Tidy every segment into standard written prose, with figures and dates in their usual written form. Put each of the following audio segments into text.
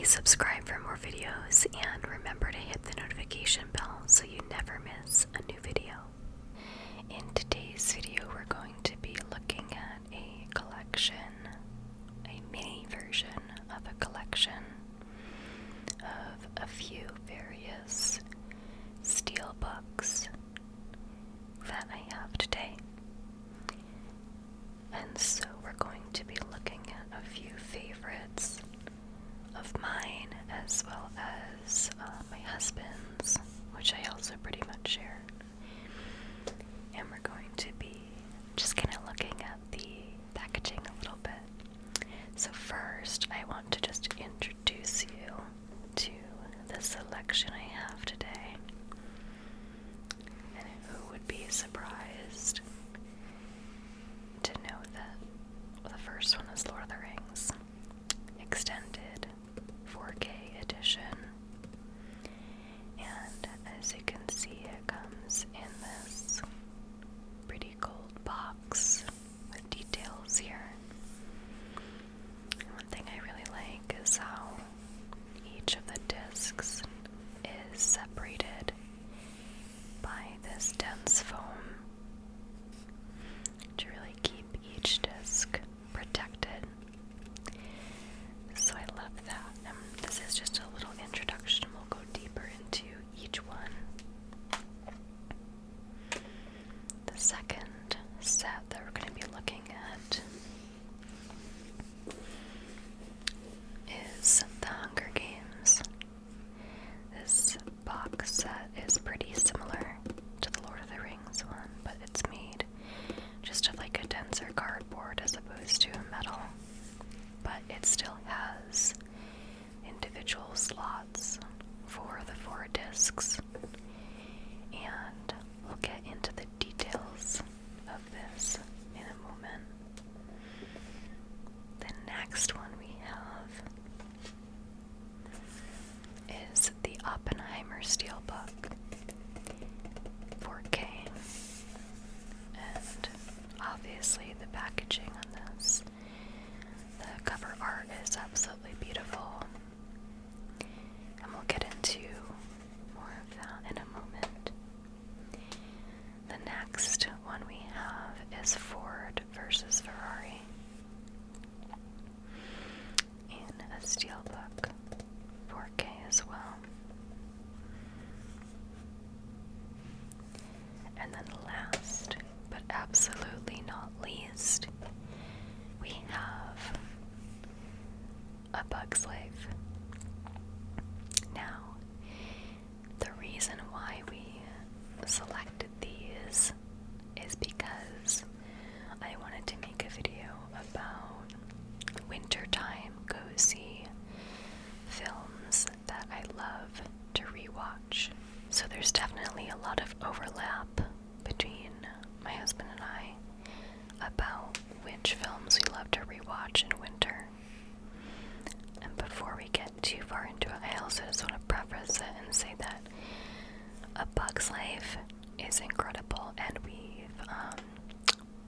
please subscribe for more videos and remember to hit the notification bell so you never miss a new video. In today's video, we're going to be looking at a collection, a mini version of a collection of a few various Steelbooks that I have today. And so we're going to be looking at a few favorites of mine as well as my husband's, which I also pretty much share. And we're going to be just kind of looking at the packaging a little bit. So first, I want to just introduce you to the selection I have today. And who would be surprised to know that the first one is Lord of the Rings Extended 4K edition. And as you can see, it comes in this pretty gold box with details here. And one thing I really like is how each of the discs is separated by this dense foam to really keep each disc protected. So I love that. And this is just a little introduction. We'll go deeper into each one. The second set that we're going to be looking at is The Hunger Games. This box set is pretty similar to the Lord of the Rings one, but it's made just of like a denser cardboard as opposed to a metal. But it still has individual slots for the 4 discs. And we'll get into the details of this in a moment. The next one we have is the Oppenheimer Steelbook 4K. And obviously the packaging on this, the cover art is absolutely beautiful. And we'll get into more of that in a moment. The next one we have is Ford versus Ferrari in a Steelbook 4K as well. And then last, but absolutely not least, we have A Bug's Life. Now, the reason why we selected these is because I wanted to make a video about wintertime cozy films that I love to rewatch. So there's definitely a lot of overlap between my husband and I about which films we love to rewatch in winter. And before we get too far into it, I also just want to preface it and say that A Bug's Life is incredible, and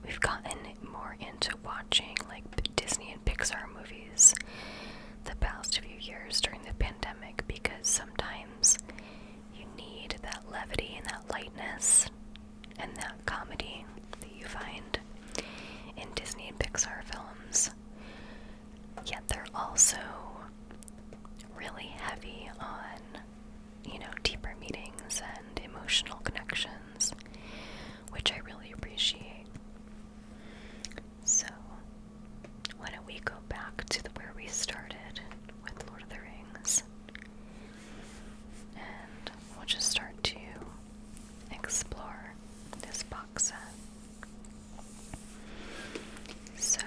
we've gotten more into watching like Disney and Pixar movies the past few years during the pandemic, because sometimes you need that levity and that lightness and that comedy that you find in Disney and Pixar films. Yet they're also really heavy on, deeper meanings and emotional connections, which I really appreciate. So, why don't we go back to where we started with Lord of the Rings, and we'll just start to explore this box set. So,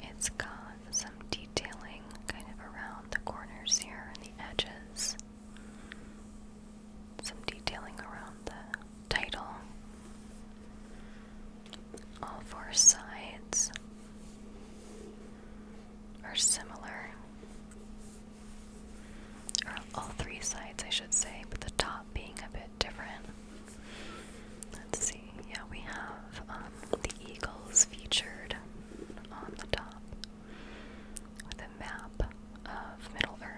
it's got some detailing kind of around the corners here and the edges. Some detailing around the title. All 4 sides are similar. Or all 3 sides, I should say, but the top being a bit different. Let's see. Yeah, we have the eagles featured on the top with a map of Middle Earth.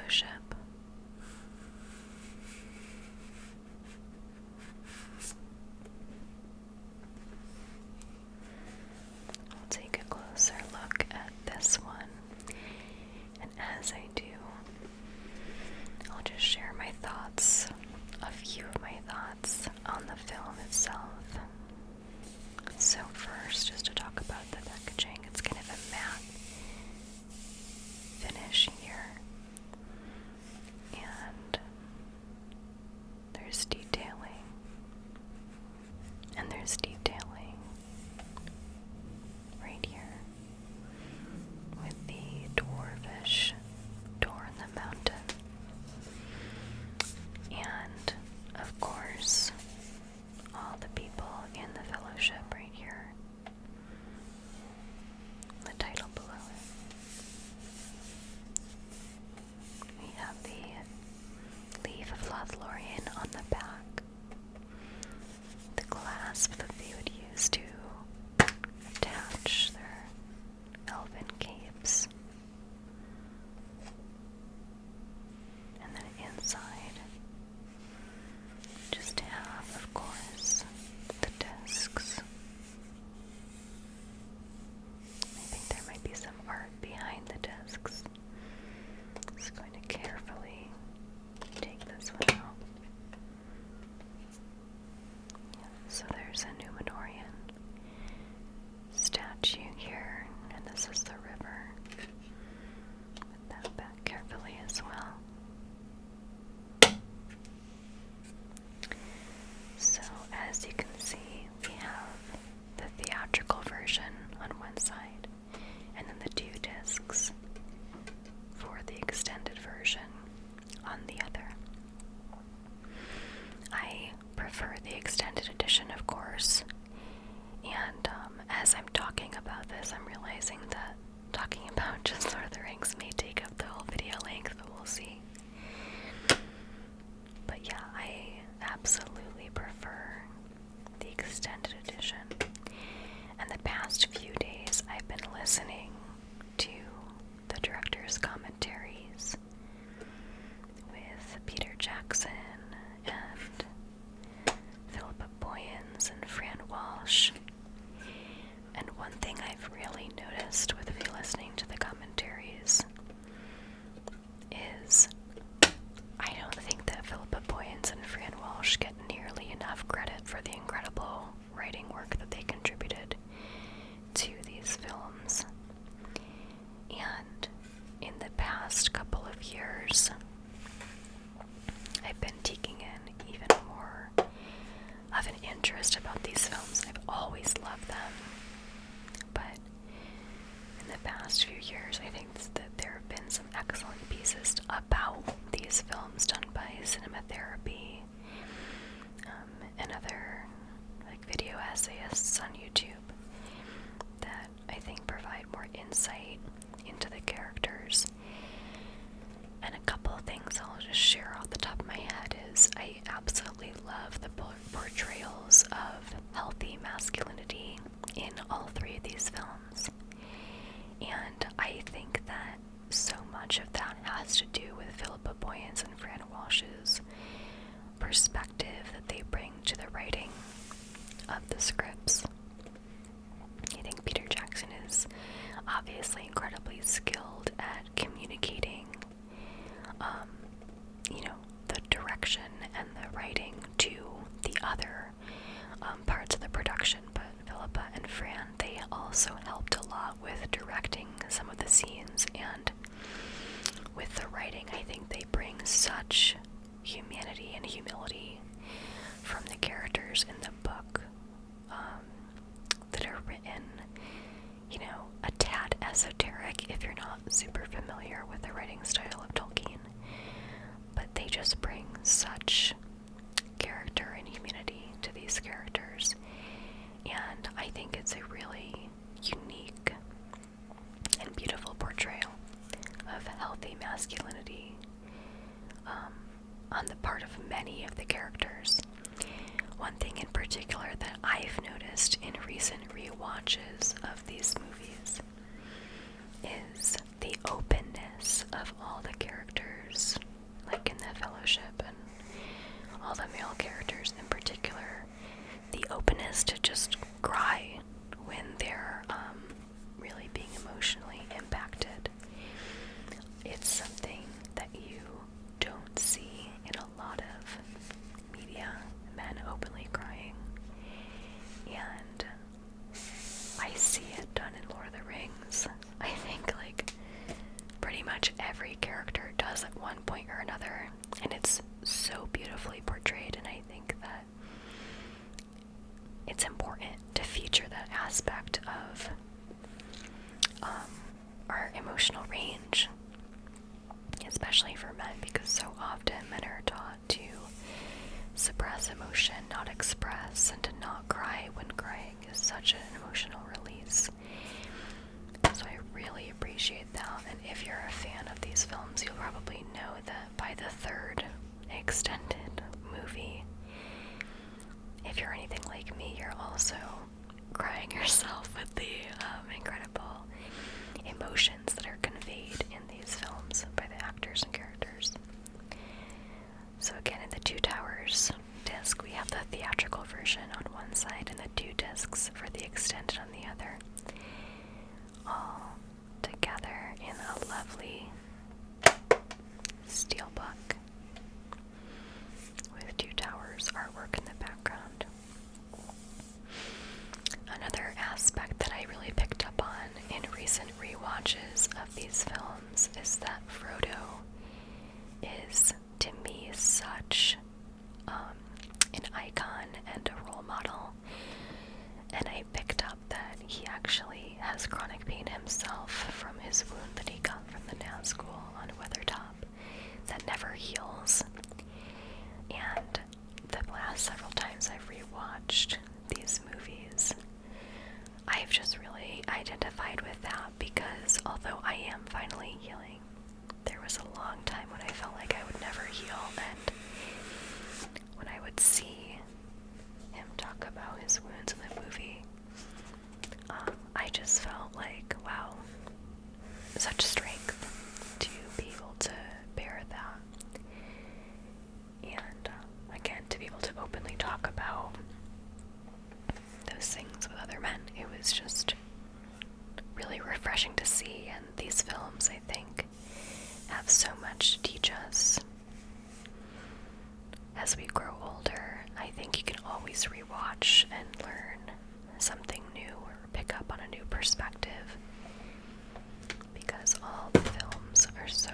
Fellowship. I'll take a closer look at this one, and as I do, I'll just share my thoughts, a few of my thoughts on the film itself. So first, just to talk about the packaging, it's kind of a matte finish here, and there's detailing, and there's detailing right here with the dwarvish door in the mountain, and of course all the people in the Fellowship right here, the title below it. We have the leaf of Lothlorien on the back, the clasp that they would use to attach their elven capes, and then inside just have, of course, the discs. I think there might be some art behind the discs. Just going to carefully take this one out. Yeah, so there's a Númenorian statue here, and this is the river. Put that back carefully as well. So as you can see, we have the theatrical version on one side, and then the two discs for the extended version on the other. I prefer the extended edition, of course, and as I'm talking about this, I'm realizing that talking about just Lord of the Rings may take up the whole video length, but we'll see. But yeah, I absolutely prefer the extended edition. And the past few days, I've been listening to the director's commentaries with Peter Jackson and Philippa Boyens and Fran Walsh. And one thing I've really noticed with listening to the commentaries is I don't think that Philippa Boyens and Fran Walsh get nearly enough credit for the incredible writing work that they contributed to these films. And in the past couple of years, I've been taking in even more of an interest about these films. I've always loved them, but in the past few years, I think that there have been some excellent pieces about these films done by Cinema Therapy and other video essayists on YouTube that I think provide more insight into the characters. And a couple of things I'll just share off the top of my head is I absolutely love the portrayals of healthy masculinity in all three of these films. And I think that so much of that has to do with Philippa Boyens and Fran Walsh's perspective that they bring to the writing of the scripts. I think Peter Jackson is obviously incredibly skilled at communicating, the direction and the writing to the other parts of the production, but Philippa and Fran, they also helped a lot with directing some of the scenes, and with the writing, I think they bring such humanity and humility from the characters in the book that are written, a tad esoteric if you're not super familiar with the writing style of Tolkien, but they just bring such character and humanity to these characters, and I think it's a really unique and beautiful portrayal of healthy masculinity on the part of many of the characters. One thing in particular that I've noticed in recent rewatches of these movies is the openness of all the characters characters, like in the Fellowship, and all the male characters in particular, the openness to just cry when they're really being emotionally impacted. It's something that you don't see in a lot of media, men openly crying. And I see it done in Lord of the Rings. I think like pretty much every character does at one point or another, and it's so beautifully portrayed, and I think that it's important to feature that aspect of our emotional range, especially for men, because so often men are taught to suppress emotion, not express, and to not cry when crying is such an emotional release. So I really appreciate that, and if you're a fan of these films, you'll probably know that by the third extended movie, if you're anything like me, you're also crying yourself with the incredible emotions that are conveyed in these films by the actors and characters. So again, in the Two Towers disc, we have the theatrical version on one side and the 2 discs for the extended on the other, all together in a lovely steelbook with Two Towers artwork in the background. Another aspect that I really picked up on in recent rewatches of these films is that Frodo is, to me, such an icon and a role model. And I picked up that he actually has chronic pain himself from his wound that he got from the Nazgul on Weathertop that never heals. And the last several times I've rewatched these movies, I've just really identified with that, because although I am finally healing, there was a long time when I felt like I would never heal, and when I would see him talk about his wounds in the movie, I just felt like, wow, such strength to be able to bear that. And again, to be able to openly talk about those things with other men, it was just really refreshing to see. And these films, I think, have so much to teach us. As we grow older, I think you can always rewatch and learn something new or pick up on a new perspective, because all the films are so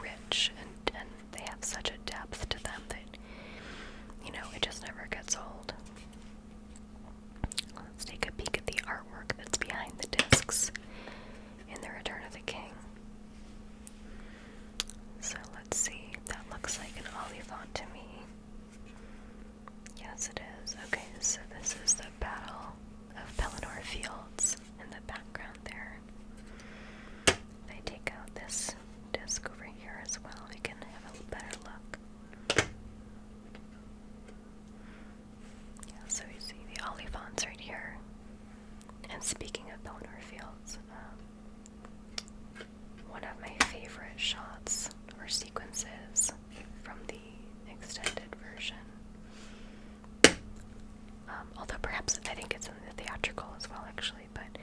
rich and they have such a depth to them that, it just never gets old. Let's take a peek at the artwork that's behind the discs in The Return of the King. So let's see, that looks like an olifant to me. Yes, it is. Okay, so this is the Battle of Pelennor Fields in the background there. If I take out this disc over here as well, I can have a better look. Yeah, so you see the olifants right here. And speaking of Pelennor Fields, one of my favorite shots or sequences from the extended version, although perhaps I think it's in the theatrical as well, actually, but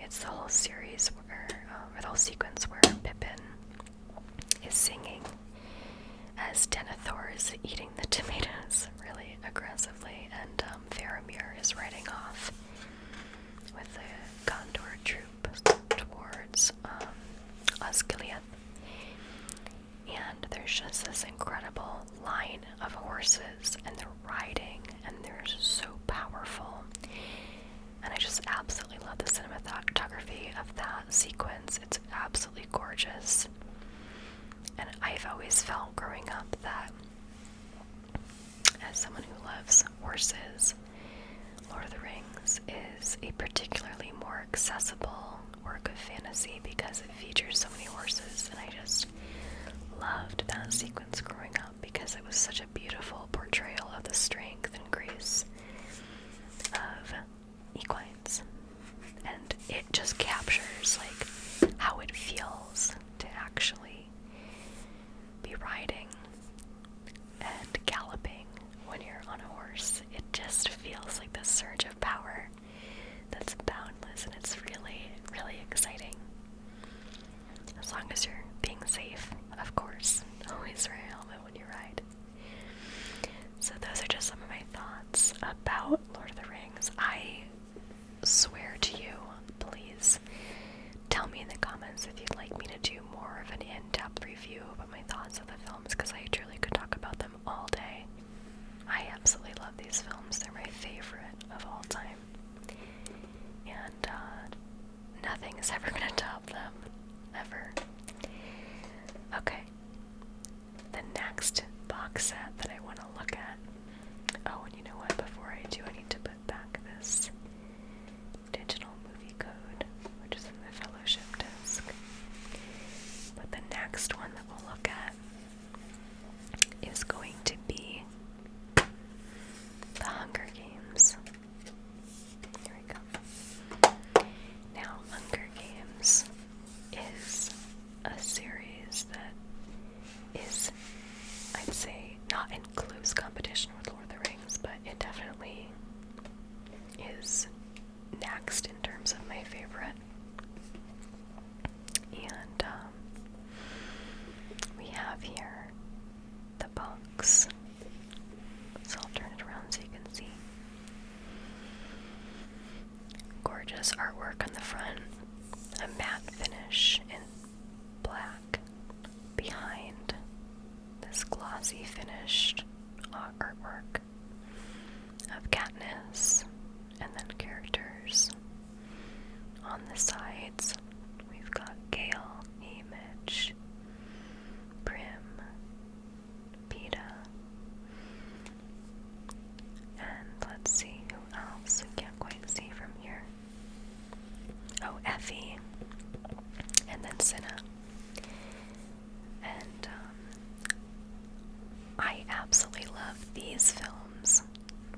it's the whole series where, or the whole sequence where Pippin is singing as Denethor is eating the tomatoes really aggressively, and Faramir is riding off with the Gondor troop towards Osgiliath. And there's just this incredible line of horses, and they're riding, and they're so powerful. And I just absolutely love the cinematography of that sequence. It's absolutely gorgeous. And I've always felt growing up that, as someone who loves horses, Lord of the Rings is a particularly more accessible work of fantasy because it features so many horses, and I just loved that sequence growing up because it was such a beautiful portrayal of the strength and grace of equines, and it just captures like how it feels to actually safe, of course. Always wear a helmet when you ride. So those are just some of my thoughts about Lord of the Rings. I swear to you, please tell me in the comments if you'd like me to do more of an in-depth review about my thoughts of the films, because I truly could talk about them all day. I absolutely love these films. They're my favorite of all time. And nothing is ever going to top them. Ever. Okay. The next box set that I want to look at. Oh, and you know what? Before I do, I need to put back this digital movie code, which is in the fellowship disc. But the next one that we'll look at is going to be The Hunger Games. Here we go. Now, Hunger Games is a series that is, I'd say, not in close competition with Lord of the Rings, but it definitely is next in terms of my favorite. And we have here the books. So I'll turn it around so you can see. Gorgeous artwork on the front, a matte finish in black behind this glossy finished artwork of Katniss, and then characters on the sides. We've got Gale, Haymitch, Prim, Peeta, and let's see who else. I can't quite see from here. Oh, Effie, and then Cinna. And I absolutely love these films.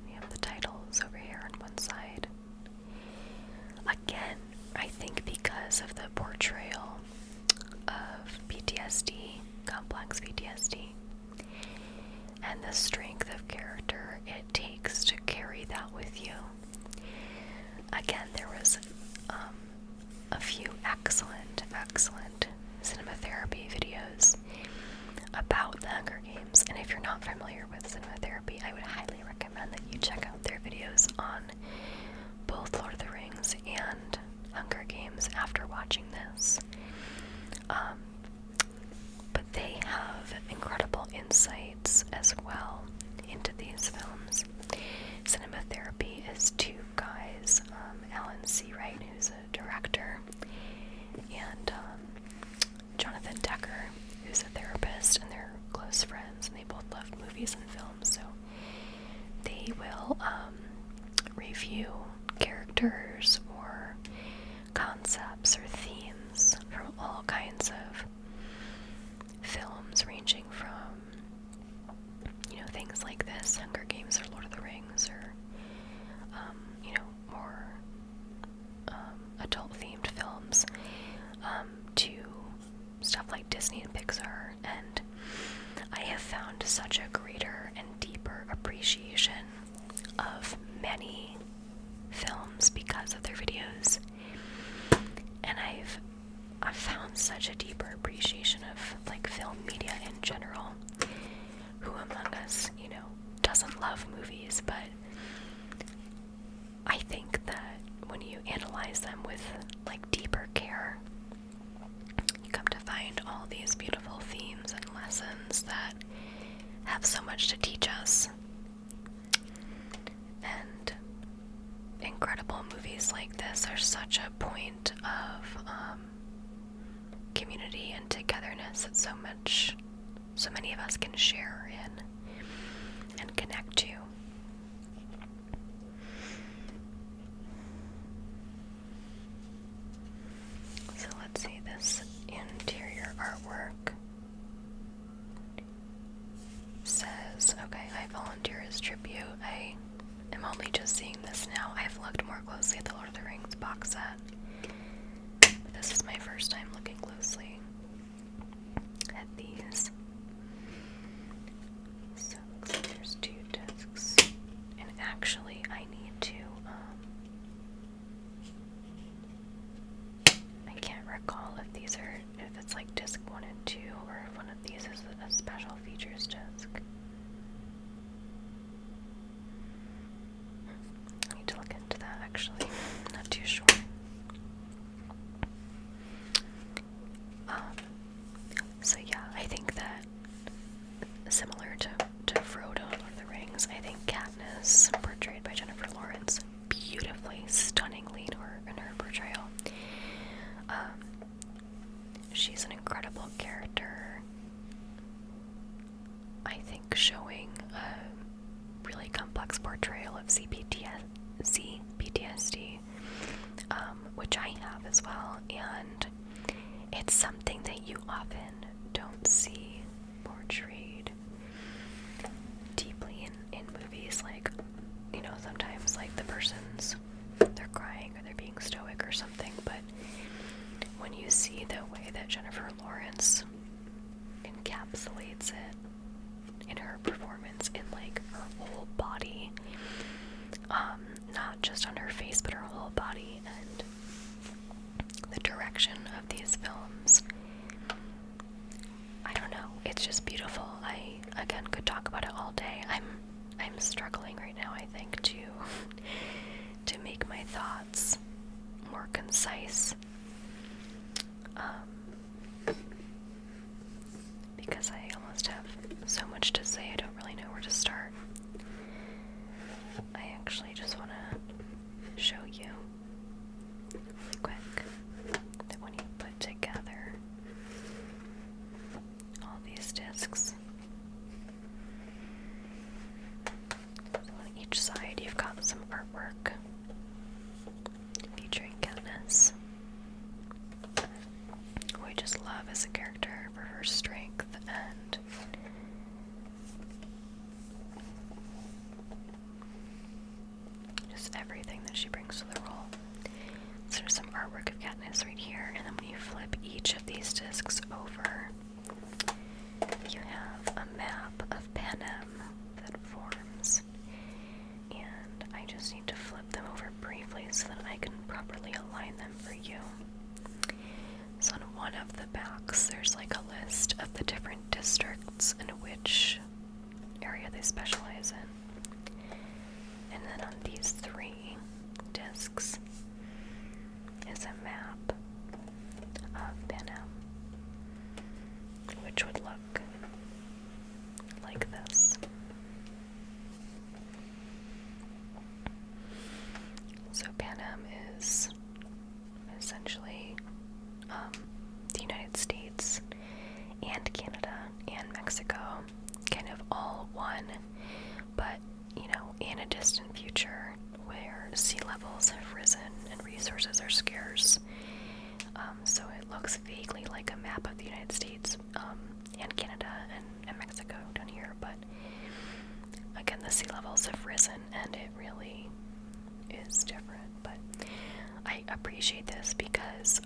We have the titles over here on one side. Again, I think because of the portrayal of PTSD, complex PTSD, and the strength of character it takes to carry that with you. Again, there was a few excellent cinematherapy videos about the Hunger Games, and if you're not familiar with cinematherapy, I would highly recommend that you check out their videos on both Lord of the Rings and Hunger Games after watching this. But they have incredible insights as well into these films. Cinematherapy is two guys, Alan C. Wright, who's a director, and Jonathan Decker, who's a therapist, and they're close friends, and they both love movies and films, so they will review characters or concepts or themes from all kinds of films, ranging from, things like this, Hunger Games or Lord of the Rings, or, more adult-themed films, to stuff like Disney and Pixar, and I have found such a greater and deeper appreciation of many films because of their videos, and I've found such a deeper appreciation of film media in general. Who among us, doesn't love movies, but I think that when you analyze them with deeper care, you come to find all these beautiful themes and lessons that have so much to teach us. And incredible movies like this are such a point of community and togetherness that so many of us can share in and connect to. So let's see, this interior artwork says, okay, I volunteer as tribute. I am only just seeing this now. I've looked more closely at the Lord of the Rings box set, but this is my first time looking closely at these. So it looks like there's two discs, and actually I need to, I can't recall if it's disc wanted to, or if one of these is a special features disc. I need to look into that actually. I'm not too sure. So yeah, I think that similar to Frodo in Lord of the Rings, I think Katniss, portrayed by Jennifer Lawrence, beautifully, stunningly in her portrayal. She's an incredible character. I think showing a really complex portrayal of CPTSD, which I have as well, and it's something that you often don't see portrayed deeply in movies. Like, you know, sometimes like the person's, they're crying or they're being stoic or something, but when you see the way that Jennifer Lawrence encapsulates it in her performance, in like her whole body, not just on her face but her whole body, and the direction of these films, I don't know, it's just beautiful. I again could talk about it all day. I'm struggling right now, I think, to make my thoughts more concise, because I almost have so much to say I don't really know where to start. I actually just want to show you really quick that when you put together all these discs, so on each side you've got some artwork featuring Katniss, who I just love as a character for her strength and just everything that she brings to the role. So there's some artwork of Katniss right here, and then when you flip each of these discs over, you have a map of Panem that forms, and I just need to flip them over briefly so that I can properly align them for you. So on one of the backs, there's like a list of the different districts and which area they specialize in. And then on these three discs is a map of Panem, which would look like this. So Panem is essentially the United States and Canada and Mexico, kind of all one, but, you know, in a distant future where sea levels have risen and resources are scarce. So it looks vaguely like a map of the United States and Canada and Mexico down here, but again, the sea levels have risen and it really is different. But I appreciate this because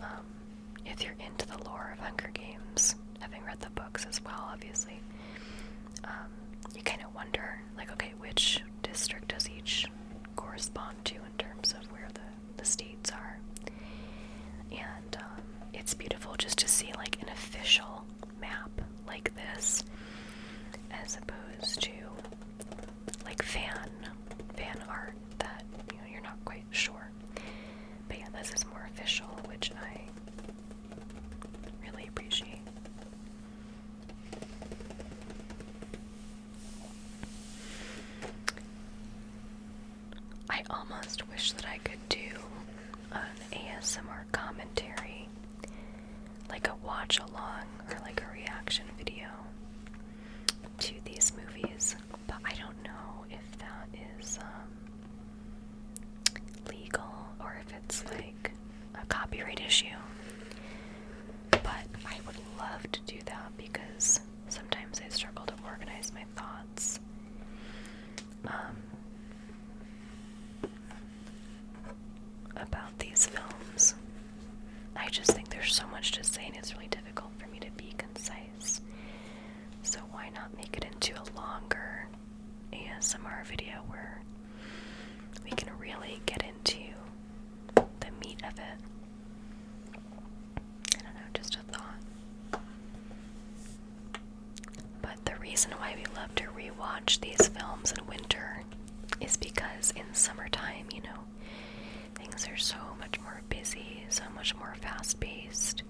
if you're into the lore of Hunger Games, having read the books as well, obviously, you kind of wonder, like, okay, which district does each correspond to in terms of where the states are. And it's beautiful just to see, like, an official map like this, as opposed to, like, fan art that, you know, you're not quite sure. But yeah, this is more official, which I really appreciate. I almost wish that I could do an ASMR commentary, like a watch along or like a reaction video to these movies, but I don't know if that is legal or if it's like a copyright issue. But I would love to do that because sometimes I struggle to organize my thoughts. About these films. I just think there's so much to say and it's really difficult for me to be concise. So why not make it into a longer ASMR video where we can really get into the meat of it? I don't know, just a thought. reason why we love to rewatch these films in winter is because in summertime, you know, things are so much more busy, so much more fast-paced.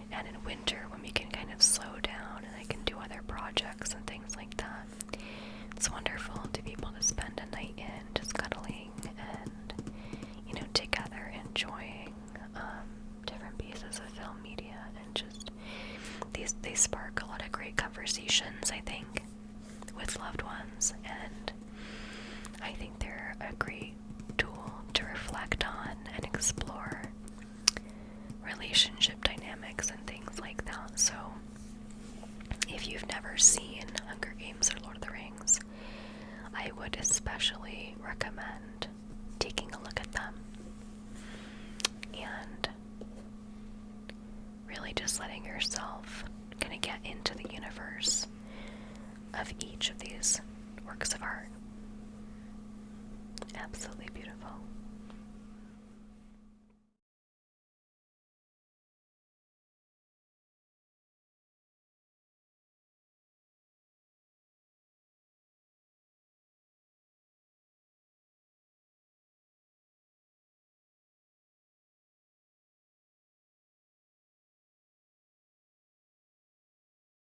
And in winter, when we can kind of slow down and I can do other projects and things like that, it's wonderful to be able to spend a night in just cuddling and, you know, together enjoying different pieces of film media, and just they spark a lot of great conversations, I think, with loved ones, and I think they're a great tool to reflect on and explore relationship dynamics and things like that. So if you've never seen Hunger Games or Lord of the Rings, I would especially recommend taking a look at them and really just letting yourself kind of get into the universe of each of these works of art. Absolutely